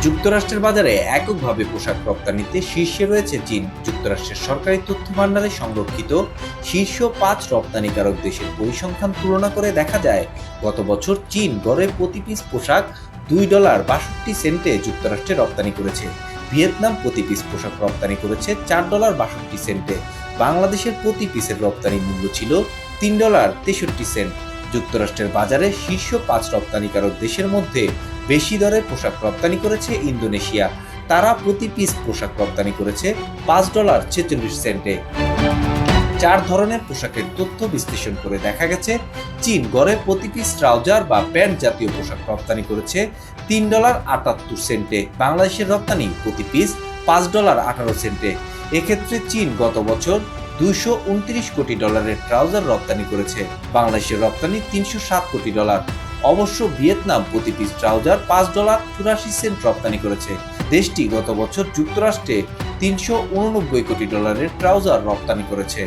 যুক্তরাষ্ট্রের বাজারে এককভাবে পোশাক রপ্তানিতে শীর্ষে রয়েছে চীন। যুক্তরাষ্ট্রের সরকারি তথ্য ভান্ডারে সংরক্ষিত শীর্ষ 5 রপ্তানিকারক দেশের পরিসংখ্যান তুলনা করে দেখা যায়, গত বছর চীন গড়ে প্রতি পিস পোশাক $2.62 যুক্তরাষ্ট্রে রপ্তানি করেছে। ভিয়েতনাম প্রতি পিস পোশাক রপ্তানি করেছে $4.62। বাংলাদেশের প্রতি পিসের রপ্তানি মূল্য ছিল $3.63। যুক্তরাষ্ট্রের বাজারে শীর্ষ 5 রপ্তানিকারক দেশের মধ্যে বেশি দরে পোশাক রপ্তানি করেছে ইন্দোনেশিয়া। তারা প্রতি পিস পোশাক রপ্তানি করেছে $5.46। 4 ধরনের পোশাকের তথ্য বিশ্লেষণ করে দেখা গেছে, চীন গড়ে প্রতি পিস ট্রাউজার বা প্যান্ট জাতীয় পোশাক রপ্তানি করেছে $3.78। বাংলাদেশের রপ্তানি প্রতি পিস $5.18। এক্ষেত্রে চীন গত বছর $229 কোটি ট্রাউজার রপ্তানি করেছে। বাংলাদেশের রপ্তানি $307 কোটি। অবশ্য ভিয়েতনাম প্রতি পিস ট্রাউজার $5.84 রপ্তানি করেছে। দেশটি গত বছর যুক্তরাষ্ট্রে $389 কোটি ট্রাউজার রপ্তানি করেছে।